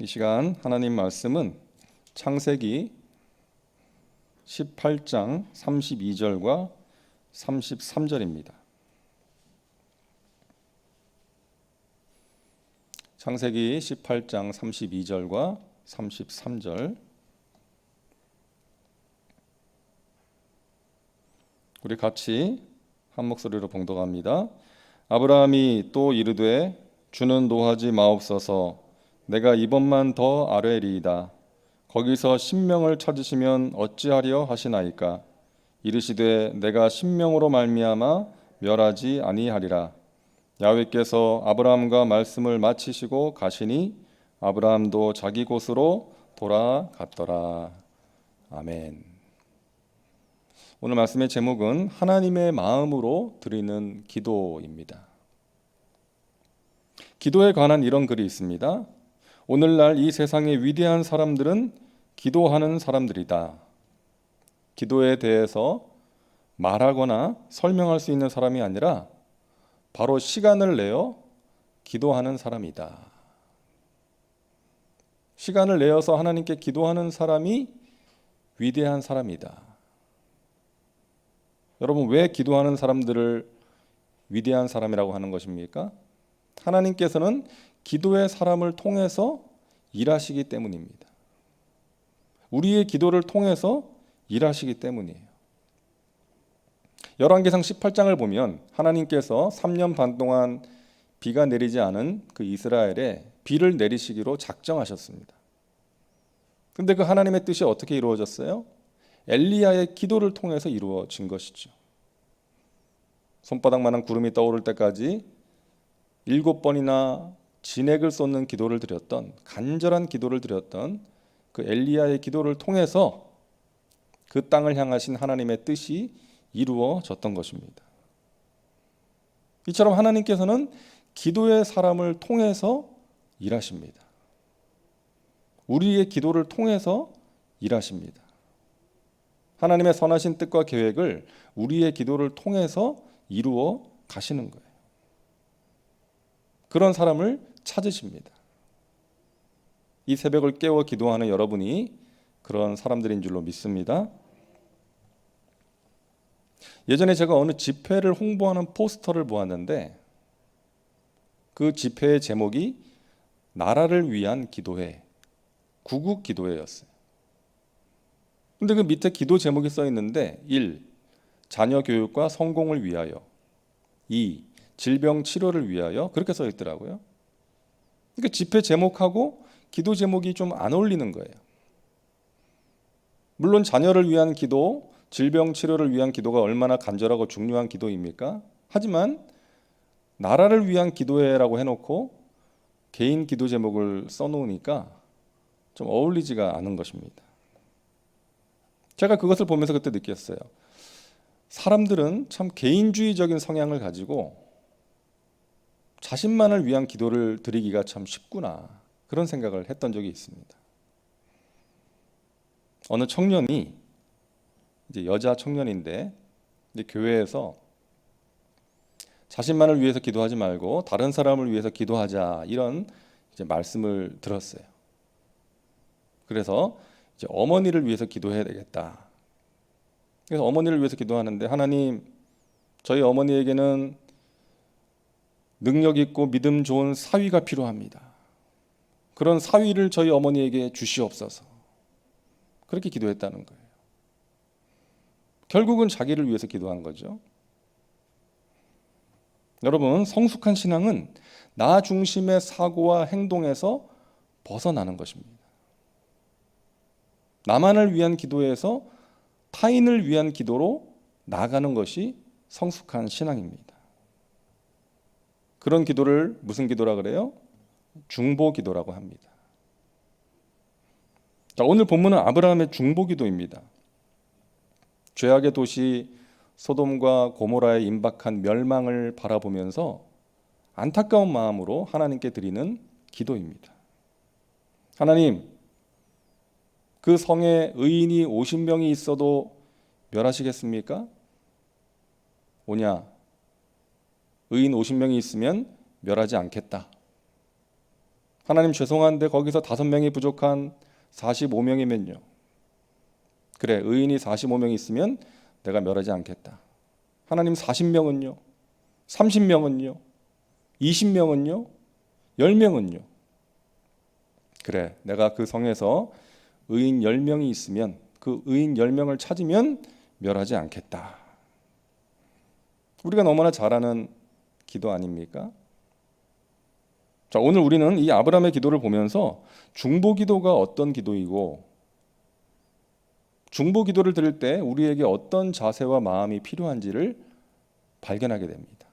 이 시간 하나님 말씀은 창세기 18장 32절과 33절입니다. 창세기 18장 32절과 33절, 우리 같이 한 목소리로 봉독합니다. 아브라함이 또 이르되 주는 노하지 마옵소서. 내가 이번만 더 아뢰리이다. 거기서 신명을 찾으시면 어찌하려 하시나이까. 이르시되 내가 신명으로 말미암아 멸하지 아니하리라. 야훼께서 아브라함과 말씀을 마치시고 가시니 아브라함도 자기 곳으로 돌아갔더라. 아멘. 오늘 말씀의 제목은 하나님의 마음으로 드리는 기도입니다. 기도에 관한 이런 글이 있습니다. 오늘날 이 세상의 위대한 사람들은 기도하는 사람들이다. 기도에 대해서 말하거나 설명할 수 있는 사람이 아니라 바로 시간을 내어 기도하는 사람이다. 시간을 내어서 하나님께 기도하는 사람이 위대한 사람이다. 여러분, 왜 기도하는 사람들을 위대한 사람이라고 하는 것입니까? 하나님께서는 기도의 사람을 통해서 일하시기 때문입니다. 우리의 기도를 통해서 일하시기 때문이에요. 열왕기상 18장을 보면 하나님께서 3년 반 동안 비가 내리지 않은 그 이스라엘에 비를 내리시기로 작정하셨습니다. 그런데 그 하나님의 뜻이 어떻게 이루어졌어요? 엘리야의 기도를 통해서 이루어진 것이죠. 손바닥만한 구름이 떠오를 때까지 7번이나 진액을 쏟는 기도를 드렸던, 간절한 기도를 드렸던 그 엘리야의 기도를 통해서 그 땅을 향하신 하나님의 뜻이 이루어졌던 것입니다. 이처럼 하나님께서는 기도의 사람을 통해서 일하십니다. 우리의 기도를 통해서 일하십니다. 하나님의 선하신 뜻과 계획을 우리의 기도를 통해서 이루어 가시는 거예요. 그런 사람을 찾으십니다. 이 새벽을 깨워 기도하는 여러분이 그런 사람들인 줄로 믿습니다. 예전에 제가 어느 집회를 홍보하는 포스터를 보았는데 그 집회의 제목이 나라를 위한 기도회, 구국 기도회였어요. 근데 그 밑에 기도 제목이 써 있는데 1. 자녀 교육과 성공을 위하여, 2. 질병 치료를 위하여, 그렇게 써 있더라고요. 그러니까 집회 제목하고 기도 제목이 좀 안 어울리는 거예요. 물론 자녀를 위한 기도, 질병 치료를 위한 기도가 얼마나 간절하고 중요한 기도입니까? 하지만 나라를 위한 기도회라고 해놓고 개인 기도 제목을 써놓으니까 좀 어울리지가 않은 것입니다. 제가 그것을 보면서 그때 느꼈어요. 사람들은 참 개인주의적인 성향을 가지고 자신만을 위한 기도를 드리기가 참 쉽구나, 그런 생각을 했던 적이 있습니다. 어느 청년이, 이제 여자 청년인데 이제 교회에서 자신만을 위해서 기도하지 말고 다른 사람을 위해서 기도하자, 이런 이제 말씀을 들었어요. 그래서 이제 어머니를 위해서 기도해야 되겠다. 그래서 어머니를 위해서 기도하는데, 하나님, 저희 어머니에게는 능력 있고 믿음 좋은 사위가 필요합니다. 그런 사위를 저희 어머니에게 주시옵소서. 그렇게 기도했다는 거예요. 결국은 자기를 위해서 기도한 거죠. 여러분, 성숙한 신앙은 나 중심의 사고와 행동에서 벗어나는 것입니다. 나만을 위한 기도에서 타인을 위한 기도로 나아가는 것이 성숙한 신앙입니다. 그런 기도를 무슨 기도라 그래요? 중보 기도라고 합니다. 자, 오늘 본문은 아브라함의 중보 기도입니다. 죄악의 도시 소돔과 고모라의 임박한 멸망을 바라보면서 안타까운 마음으로 하나님께 드리는 기도입니다. 하나님, 그 성에 의인이 50명이 있어도 멸하시겠습니까? 오냐, 의인 50명이 있으면 멸하지 않겠다. 하나님 죄송한데 거기서 5명이 부족한 45명이면요. 그래, 의인이 45명 있으면 내가 멸하지 않겠다. 하나님 40명은요? 30명은요? 20명은요? 10명은요? 그래, 내가 그 성에서 의인 10명이 있으면 그 의인 10명을 찾으면 멸하지 않겠다. 우리가 너무나 잘 아는 기도 아닙니까? 자, 오늘 우리는 이 아브라함의 기도를 보면서 중보 기도가 어떤 기도이고 중보 기도를 드릴 때 우리에게 어떤 자세와 마음이 필요한지를 발견하게 됩니다.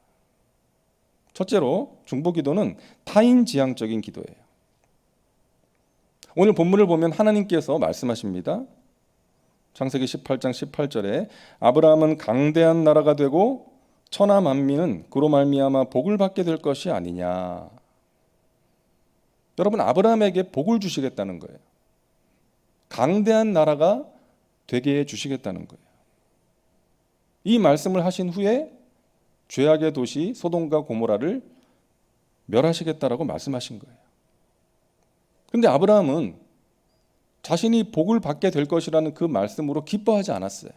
첫째로 중보 기도는 타인지향적인 기도예요. 오늘 본문을 보면 하나님께서 말씀하십니다. 창세기 18장 18절에 아브라함은 강대한 나라가 되고 천하 만민은 그로 말미암아 복을 받게 될 것이 아니냐. 여러분, 아브라함에게 복을 주시겠다는 거예요. 강대한 나라가 되게 해 주시겠다는 거예요. 이 말씀을 하신 후에 죄악의 도시 소돔과 고모라를 멸하시겠다라고 말씀하신 거예요. 그런데 아브라함은 자신이 복을 받게 될 것이라는 그 말씀으로 기뻐하지 않았어요.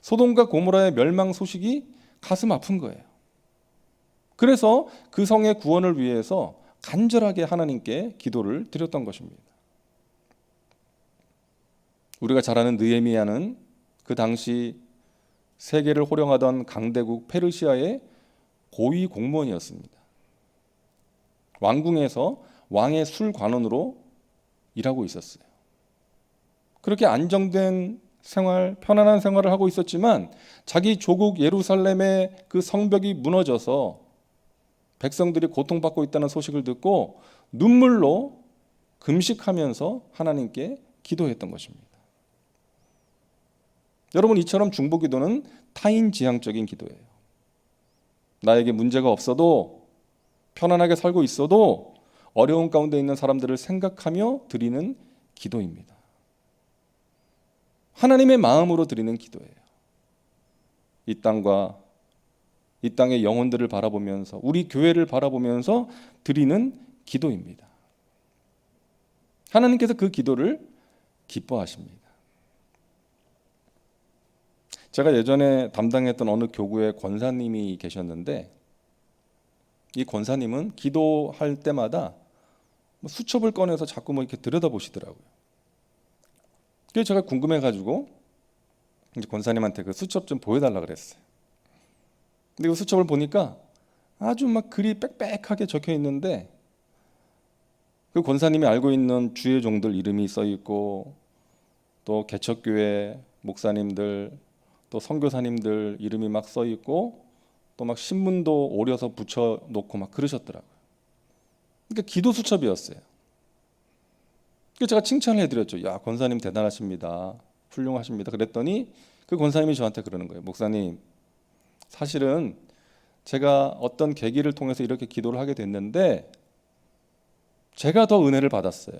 소돔과 고모라의 멸망 소식이 가슴 아픈 거예요. 그래서 그 성의 구원을 위해서 간절하게 하나님께 기도를 드렸던 것입니다. 우리가 잘 아는 느헤미야는 그 당시 세계를 호령하던 강대국 페르시아의 고위 공무원이었습니다. 왕궁에서 왕의 술관원으로 일하고 있었어요. 그렇게 안정된 생활, 편안한 생활을 하고 있었지만 자기 조국 예루살렘의 그 성벽이 무너져서 백성들이 고통받고 있다는 소식을 듣고 눈물로 금식하면서 하나님께 기도했던 것입니다. 여러분, 이처럼 중보 기도는 타인지향적인 기도예요. 나에게 문제가 없어도 편안하게 살고 있어도 어려운 가운데 있는 사람들을 생각하며 드리는 기도입니다. 하나님의 마음으로 드리는 기도예요. 이 땅과 이 땅의 영혼들을 바라보면서 우리 교회를 바라보면서 드리는 기도입니다. 하나님께서 그 기도를 기뻐하십니다. 제가 예전에 담당했던 어느 교구에 권사님이 계셨는데 이 권사님은 기도할 때마다 수첩을 꺼내서 자꾸 이렇게 들여다보시더라고요. 그래서 제가 궁금해가지고 이제 권사님한테 그 수첩 좀 보여달라 그랬어요. 근데 그 수첩을 보니까 아주 글이 빽빽하게 적혀 있는데 그 권사님이 알고 있는 주의 종들 이름이 써 있고 또 개척교회 목사님들 또 선교사님들 이름이 막 써 있고 또 신문도 오려서 붙여 놓고 그러셨더라고요. 그러니까 기도 수첩이었어요. 그래서 제가 칭찬을 해드렸죠. 야, 권사님 대단하십니다. 훌륭하십니다. 그랬더니 그 권사님이 저한테 그러는 거예요. 목사님, 사실은 제가 어떤 계기를 통해서 이렇게 기도를 하게 됐는데 제가 더 은혜를 받았어요.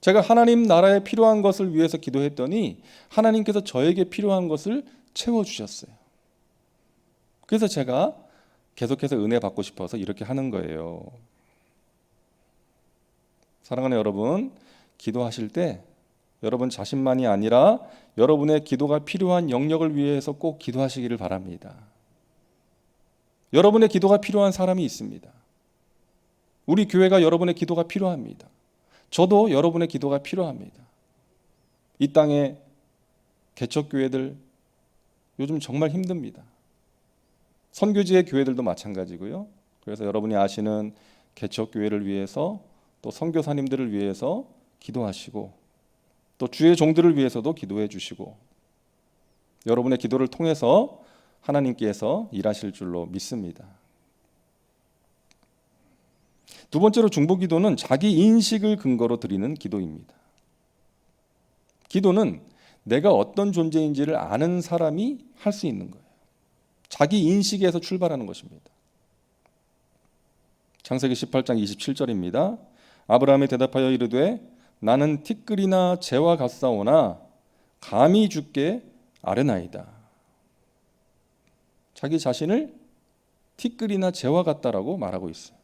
제가 하나님 나라에 필요한 것을 위해서 기도했더니 하나님께서 저에게 필요한 것을 채워주셨어요. 그래서 제가 계속해서 은혜 받고 싶어서 이렇게 하는 거예요. 사랑하는 여러분, 기도하실 때 여러분 자신만이 아니라 여러분의 기도가 필요한 영역을 위해서 꼭 기도하시기를 바랍니다. 여러분의 기도가 필요한 사람이 있습니다. 우리 교회가 여러분의 기도가 필요합니다. 저도 여러분의 기도가 필요합니다. 이 땅의 개척교회들 요즘 정말 힘듭니다. 선교지의 교회들도 마찬가지고요. 그래서 여러분이 아시는 개척교회를 위해서 또 선교사님들을 위해서 기도하시고 또 주의 종들을 위해서도 기도해 주시고 여러분의 기도를 통해서 하나님께서 일하실 줄로 믿습니다. 두 번째로 중보 기도는 자기 인식을 근거로 드리는 기도입니다. 기도는 내가 어떤 존재인지를 아는 사람이 할 수 있는 거예요. 자기 인식에서 출발하는 것입니다. 창세기 18장 27절입니다. 아브라함이 대답하여 이르되 나는 티끌이나 재와 같사오나 감히 주께 아뢰나이다. 자기 자신을 티끌이나 재와 같다라고 말하고 있어요.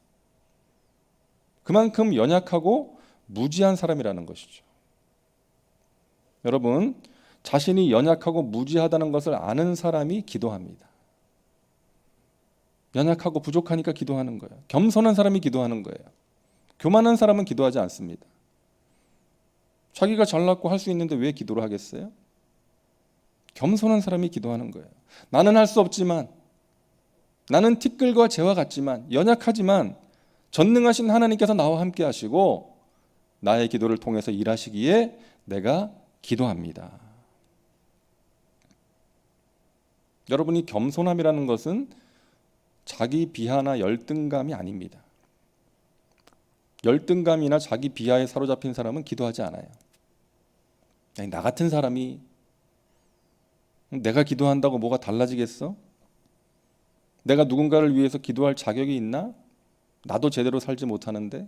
그만큼 연약하고 무지한 사람이라는 것이죠. 여러분, 자신이 연약하고 무지하다는 것을 아는 사람이 기도합니다. 연약하고 부족하니까 기도하는 거예요. 겸손한 사람이 기도하는 거예요. 교만한 사람은 기도하지 않습니다. 자기가 잘났고 할 수 있는데 왜 기도를 하겠어요? 겸손한 사람이 기도하는 거예요. 나는 할 수 없지만, 나는 티끌과 재와 같지만, 연약하지만 전능하신 하나님께서 나와 함께 하시고 나의 기도를 통해서 일하시기에 내가 기도합니다. 여러분이 겸손함이라는 것은 자기 비하나 열등감이 아닙니다. 열등감이나 자기 비하에 사로잡힌 사람은 기도하지 않아요. 나 같은 사람이 내가 기도한다고 뭐가 달라지겠어? 내가 누군가를 위해서 기도할 자격이 있나? 나도 제대로 살지 못하는데.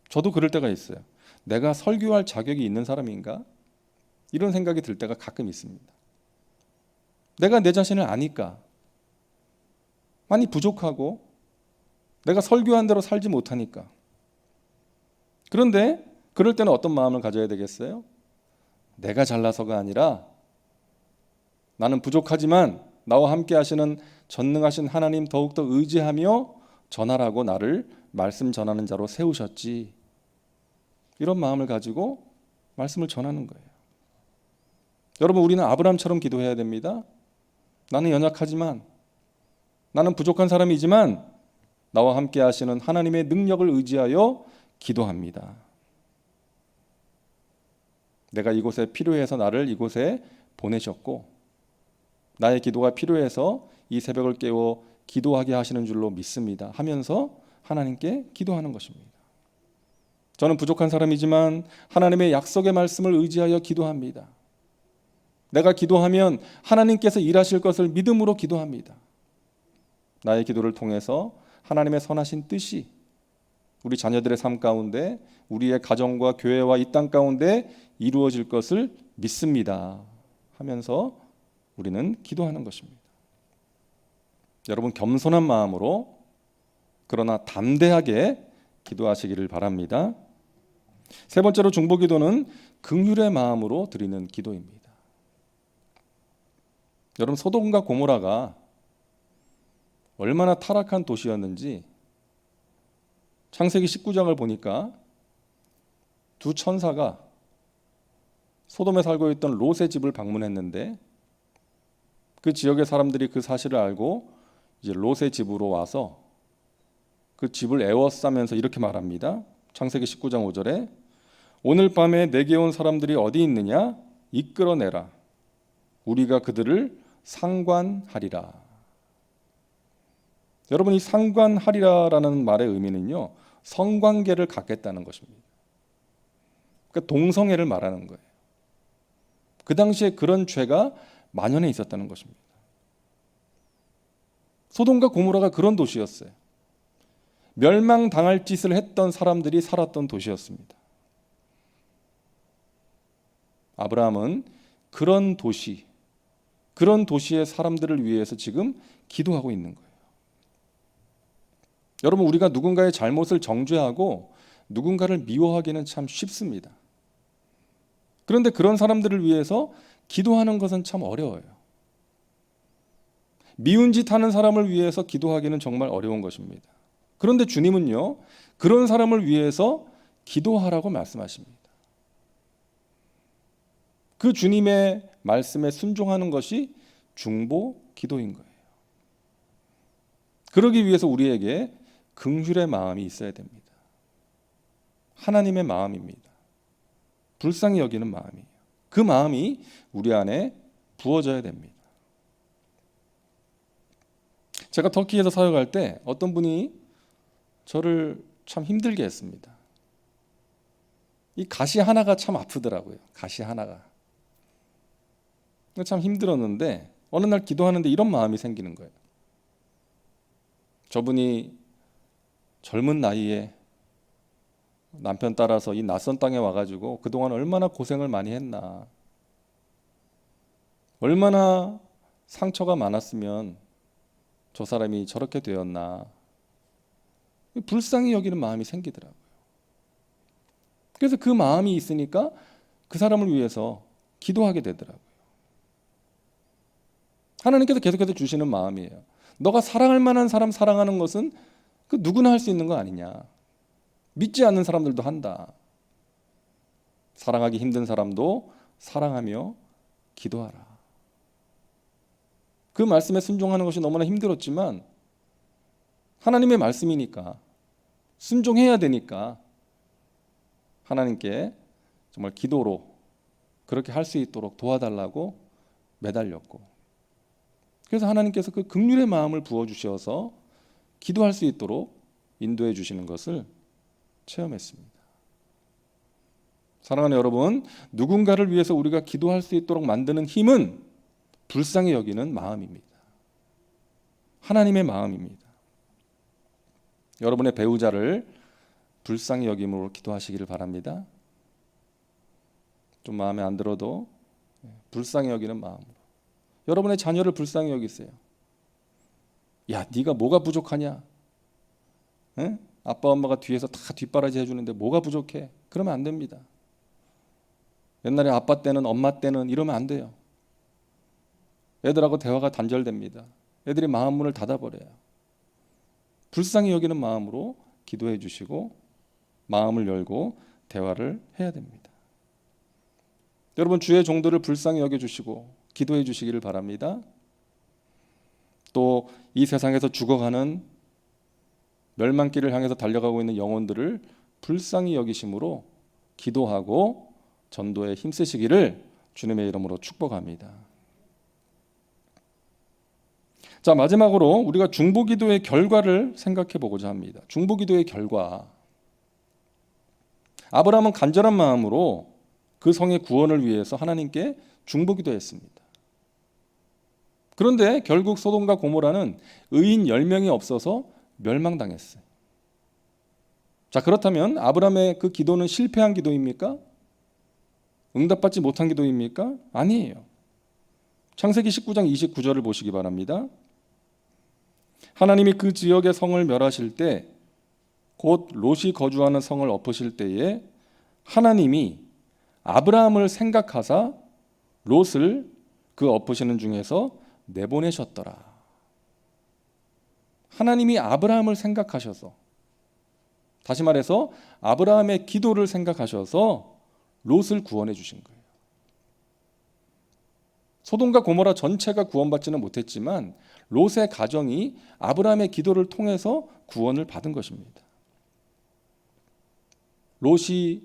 저도 그럴 때가 있어요. 내가 설교할 자격이 있는 사람인가? 이런 생각이 들 때가 가끔 있습니다. 내가 내 자신을 아니까 많이 부족하고 내가 설교한 대로 살지 못하니까. 그런데 그럴 때는 어떤 마음을 가져야 되겠어요? 내가 잘나서가 아니라 나는 부족하지만 나와 함께 하시는 전능하신 하나님 더욱더 의지하며 전하라고 나를 말씀 전하는 자로 세우셨지. 이런 마음을 가지고 말씀을 전하는 거예요. 여러분, 우리는 아브라함처럼 기도해야 됩니다. 나는 연약하지만, 나는 부족한 사람이지만 나와 함께 하시는 하나님의 능력을 의지하여 기도합니다. 내가 이곳에 필요해서 나를 이곳에 보내셨고 나의 기도가 필요해서 이 새벽을 깨워 기도하게 하시는 줄로 믿습니다 하면서 하나님께 기도하는 것입니다. 저는 부족한 사람이지만 하나님의 약속의 말씀을 의지하여 기도합니다. 내가 기도하면 하나님께서 일하실 것을 믿음으로 기도합니다. 나의 기도를 통해서 하나님의 선하신 뜻이 우리 자녀들의 삶 가운데, 우리의 가정과 교회와 이 땅 가운데 이루어질 것을 믿습니다 하면서 우리는 기도하는 것입니다. 여러분, 겸손한 마음으로 그러나 담대하게 기도하시기를 바랍니다. 세 번째로 중보기도는 긍휼의 마음으로 드리는 기도입니다. 여러분, 소돔과 고모라가 얼마나 타락한 도시였는지 창세기 19장을 보니까 두 천사가 소돔에 살고 있던 롯의 집을 방문했는데 그 지역의 사람들이 그 사실을 알고 이제 롯의 집으로 와서 그 집을 에워싸면서 이렇게 말합니다. 창세기 19장 5절에 오늘 밤에 내게 온 사람들이 어디 있느냐? 이끌어내라. 우리가 그들을 상관하리라. 여러분, 이 상관하리라라는 말의 의미는요, 성관계를 갖겠다는 것입니다. 그러니까 동성애를 말하는 거예요. 그 당시에 그런 죄가 만연해 있었다는 것입니다. 소돔과 고모라가 그런 도시였어요. 멸망당할 짓을 했던 사람들이 살았던 도시였습니다. 아브라함은 그런 도시, 그런 도시의 사람들을 위해서 지금 기도하고 있는 거예요. 여러분, 우리가 누군가의 잘못을 정죄하고 누군가를 미워하기는 참 쉽습니다. 그런데 그런 사람들을 위해서 기도하는 것은 참 어려워요. 미운 짓 하는 사람을 위해서 기도하기는 정말 어려운 것입니다. 그런데 주님은요, 그런 사람을 위해서 기도하라고 말씀하십니다. 그 주님의 말씀에 순종하는 것이 중보 기도인 거예요. 그러기 위해서 우리에게 긍휼의 마음이 있어야 됩니다. 하나님의 마음입니다. 불쌍히 여기는 마음이에요. 그 마음이 우리 안에 부어져야 됩니다. 제가 터키에서 사역할 때 어떤 분이 저를 참 힘들게 했습니다. 이 가시 하나가 참 아프더라고요. 가시 하나가. 참 힘들었는데 어느 날 기도하는데 이런 마음이 생기는 거예요. 저분이 젊은 나이에 남편 따라서 이 낯선 땅에 와가지고 그동안 얼마나 고생을 많이 했나, 얼마나 상처가 많았으면 저 사람이 저렇게 되었나, 불쌍히 여기는 마음이 생기더라고요. 그래서 그 마음이 있으니까 그 사람을 위해서 기도하게 되더라고요. 하나님께서 계속해서 주시는 마음이에요. 너가 사랑할 만한 사람 사랑하는 것은 그 누구나 할 수 있는 거 아니냐. 믿지 않는 사람들도 한다. 사랑하기 힘든 사람도 사랑하며 기도하라. 그 말씀에 순종하는 것이 너무나 힘들었지만 하나님의 말씀이니까 순종해야 되니까 하나님께 정말 기도로 그렇게 할 수 있도록 도와달라고 매달렸고, 그래서 하나님께서 그 긍휼의 마음을 부어주셔서 기도할 수 있도록 인도해 주시는 것을 체험했습니다. 사랑하는 여러분, 누군가를 위해서 우리가 기도할 수 있도록 만드는 힘은 불쌍히 여기는 마음입니다. 하나님의 마음입니다. 여러분의 배우자를 불쌍히 여김으로 기도하시기를 바랍니다. 좀 마음에 안 들어도 불쌍히 여기는 마음으로. 여러분의 자녀를 불쌍히 여기세요. 야, 네가 뭐가 부족하냐? 에? 아빠 엄마가 뒤에서 다 뒷바라지 해주는데 뭐가 부족해? 그러면 안 됩니다. 옛날에 아빠 때는 엄마 때는 이러면 안 돼요. 애들하고 대화가 단절됩니다. 애들이 마음 문을 닫아버려요. 불쌍히 여기는 마음으로 기도해 주시고 마음을 열고 대화를 해야 됩니다. 여러분, 주의 종들을 불쌍히 여겨주시고 기도해 주시기를 바랍니다. 또 이 세상에서 죽어가는 멸망길을 향해서 달려가고 있는 영혼들을 불쌍히 여기심으로 기도하고 전도에 힘쓰시기를 주님의 이름으로 축복합니다. 자, 마지막으로 우리가 중보기도의 결과를 생각해 보고자 합니다. 중보기도의 결과. 아브라함은 간절한 마음으로 그 성의 구원을 위해서 하나님께 중보기도했습니다. 그런데 결국 소돔과 고모라는 의인 10명이 없어서 멸망당했어요. 자, 그렇다면 아브라함의 그 기도는 실패한 기도입니까? 응답받지 못한 기도입니까? 아니에요. 창세기 19장 29절을 보시기 바랍니다. 하나님이 그 지역의 성을 멸하실 때, 곧 롯이 거주하는 성을 엎으실 때에 하나님이 아브라함을 생각하사 롯을 그 엎으시는 중에서 내보내셨더라. 하나님이 아브라함을 생각하셔서, 다시 말해서 아브라함의 기도를 생각하셔서 롯을 구원해 주신 거예요. 소돔과 고모라 전체가 구원받지는 못했지만 롯의 가정이 아브라함의 기도를 통해서 구원을 받은 것입니다. 롯이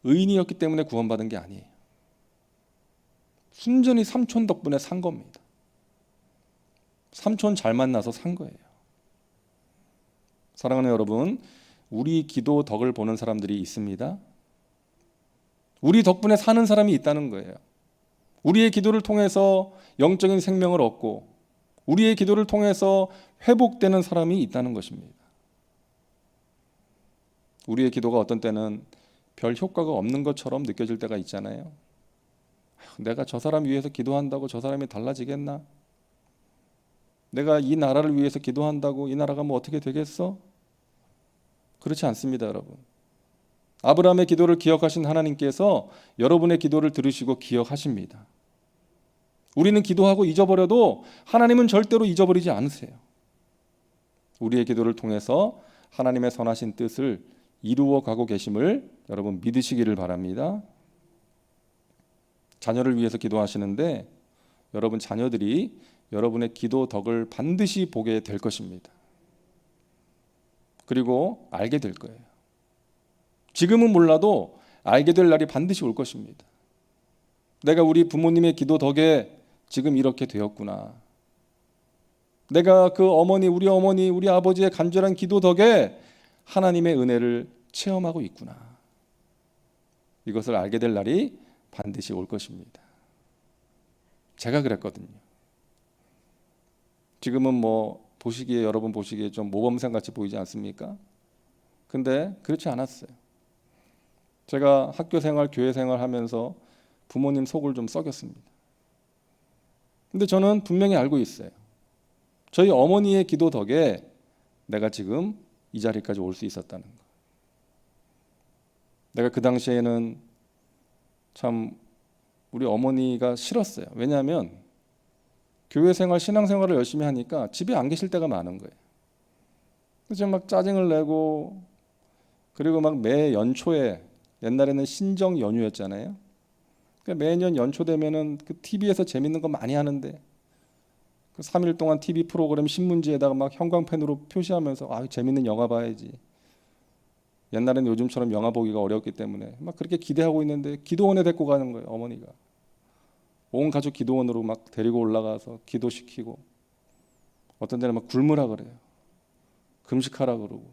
의인이었기 때문에 구원받은 게 아니에요. 순전히 삼촌 덕분에 산 겁니다. 삼촌 잘 만나서 산 거예요. 사랑하는 여러분, 우리 기도 덕을 보는 사람들이 있습니다. 우리 덕분에 사는 사람이 있다는 거예요. 우리의 기도를 통해서 영적인 생명을 얻고 우리의 기도를 통해서 회복되는 사람이 있다는 것입니다. 우리의 기도가 어떤 때는 별 효과가 없는 것처럼 느껴질 때가 있잖아요. 내가 저 사람 위해서 기도한다고 저 사람이 달라지겠나? 내가 이 나라를 위해서 기도한다고 이 나라가 뭐 어떻게 되겠어? 그렇지 않습니다, 여러분. 아브라함의 기도를 기억하신 하나님께서 여러분의 기도를 들으시고 기억하십니다. 우리는 기도하고 잊어버려도 하나님은 절대로 잊어버리지 않으세요. 우리의 기도를 통해서 하나님의 선하신 뜻을 이루어 가고 계심을 여러분 믿으시기를 바랍니다. 자녀를 위해서 기도하시는데 여러분 자녀들이 여러분의 기도 덕을 반드시 보게 될 것입니다. 그리고 알게 될 거예요. 지금은 몰라도 알게 될 날이 반드시 올 것입니다. 내가 우리 부모님의 기도 덕에 지금 이렇게 되었구나. 내가 그 어머니, 우리 아버지의 간절한 기도 덕에 하나님의 은혜를 체험하고 있구나. 이것을 알게 될 날이 반드시 올 것입니다. 제가 그랬거든요. 지금은 여러분 보시기에 좀 모범생 같이 보이지 않습니까? 근데 그렇지 않았어요. 제가 학교 생활, 교회 생활 하면서 부모님 속을 좀 썩였습니다. 근데 저는 분명히 알고 있어요. 저희 어머니의 기도 덕에 내가 지금 이 자리까지 올 수 있었다는 거. 내가 그 당시에는 참 우리 어머니가 싫었어요. 왜냐하면 교회 생활, 신앙 생활을 열심히 하니까 집에 안 계실 때가 많은 거예요. 그래서 막 짜증을 내고, 그리고 막 매 연초에, 옛날에는 신정 연휴였잖아요. 그러니까 매년 연초 되면은 그 TV에서 재밌는 거 많이 하는데 그 3일 동안 TV 프로그램 신문지에다가 막 형광펜으로 표시하면서 아, 재밌는 영화 봐야지. 옛날에는 요즘처럼 영화 보기가 어려웠기 때문에 막 그렇게 기대하고 있는데 기도원에 데리고 가는 거예요, 어머니가. 온 가족 기도원으로 막 데리고 올라가서 기도시키고, 어떤 데는 막 굶으라 그래요. 금식하라 그러고.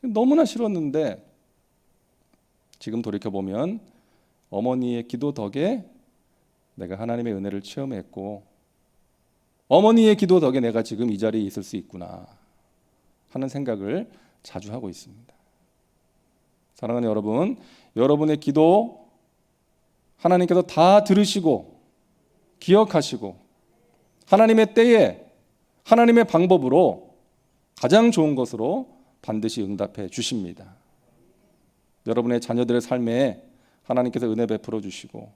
너무나 싫었는데 지금 돌이켜보면 어머니의 기도 덕에 내가 하나님의 은혜를 체험했고, 어머니의 기도 덕에 내가 지금 이 자리에 있을 수 있구나 하는 생각을 자주 하고 있습니다. 사랑하는 여러분, 여러분의 기도 하나님께서 다 들으시고 기억하시고 하나님의 때에 하나님의 방법으로 가장 좋은 것으로 반드시 응답해 주십니다. 여러분의 자녀들의 삶에 하나님께서 은혜 베풀어 주시고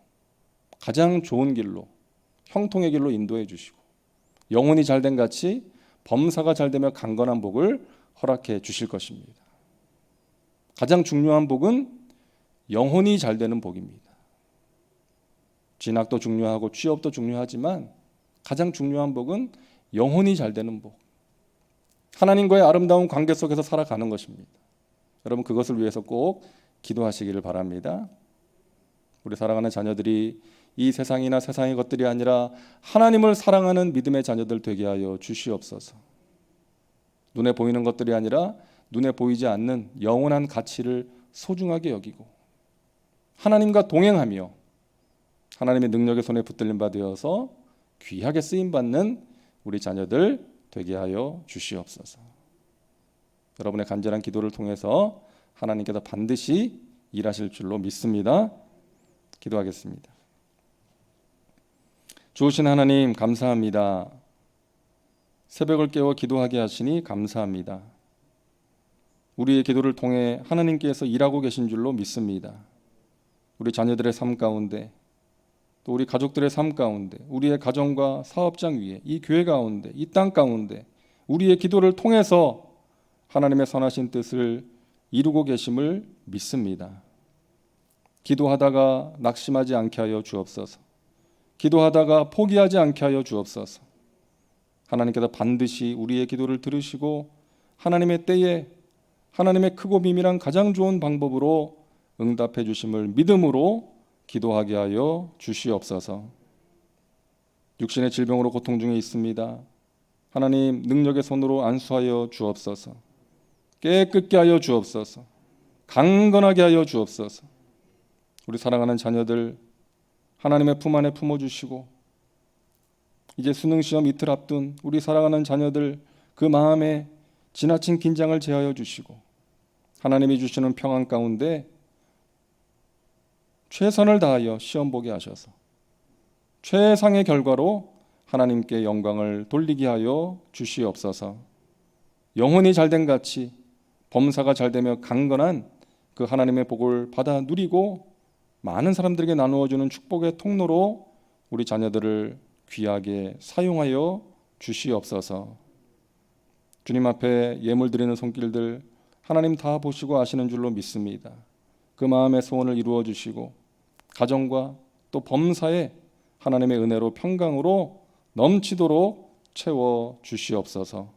가장 좋은 길로, 형통의 길로 인도해 주시고 영혼이 잘된 같이 범사가 잘되며 강건한 복을 허락해 주실 것입니다. 가장 중요한 복은 영혼이 잘되는 복입니다. 진학도 중요하고 취업도 중요하지만 가장 중요한 복은 영혼이 잘되는 복, 하나님과의 아름다운 관계 속에서 살아가는 것입니다. 여러분, 그것을 위해서 꼭 기도하시기를 바랍니다. 우리 사랑하는 자녀들이 이 세상이나 세상의 것들이 아니라 하나님을 사랑하는 믿음의 자녀들 되게 하여 주시옵소서. 눈에 보이는 것들이 아니라 눈에 보이지 않는 영원한 가치를 소중하게 여기고 하나님과 동행하며 하나님의 능력의 손에 붙들림 바 되어서 귀하게 쓰임받는 우리 자녀들 되게 하여 주시옵소서. 여러분의 간절한 기도를 통해서 하나님께서 반드시 일하실 줄로 믿습니다. 기도하겠습니다. 좋으신 하나님, 감사합니다. 새벽을 깨워 기도하게 하시니 감사합니다. 우리의 기도를 통해 하나님께서 일하고 계신 줄로 믿습니다. 우리 자녀들의 삶 가운데, 또 우리 가족들의 삶 가운데, 우리의 가정과 사업장 위에, 이 교회 가운데, 이 땅 가운데 우리의 기도를 통해서 하나님의 선하신 뜻을 이루고 계심을 믿습니다. 기도하다가 낙심하지 않게 하여 주옵소서. 기도하다가 포기하지 않게 하여 주옵소서. 하나님께서 반드시 우리의 기도를 들으시고 하나님의 때에 하나님의 크고 비밀한 가장 좋은 방법으로 응답해 주심을 믿음으로 기도하게 하여 주시옵소서. 육신의 질병으로 고통 중에 있습니다. 하나님, 능력의 손으로 안수하여 주옵소서. 깨끗게 하여 주옵소서. 강건하게 하여 주옵소서. 우리 사랑하는 자녀들 하나님의 품 안에 품어주시고, 이제 수능시험 이틀 앞둔 우리 사랑하는 자녀들 그 마음에 지나친 긴장을 제하여 주시고 하나님이 주시는 평안 가운데 최선을 다하여 시험 보게 하셔서 최상의 결과로 하나님께 영광을 돌리게 하여 주시옵소서. 영혼이 잘된 같이 범사가 잘되며 강건한 그 하나님의 복을 받아 누리고 많은 사람들에게 나누어주는 축복의 통로로 우리 자녀들을 귀하게 사용하여 주시옵소서. 주님 앞에 예물 드리는 손길들 하나님 다 보시고 아시는 줄로 믿습니다. 그 마음의 소원을 이루어 주시고 가정과 또 범사에 하나님의 은혜로 평강으로 넘치도록 채워 주시옵소서.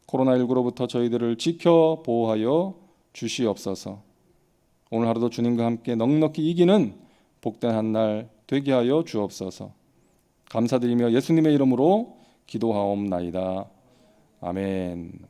코로나19로부터 저희들을 지켜 보호하여 주시옵소서. 오늘 하루도 주님과 함께 넉넉히 이기는 복된 한 날 되게 하여 주옵소서. 감사드리며 예수님의 이름으로 기도하옵나이다. 아멘.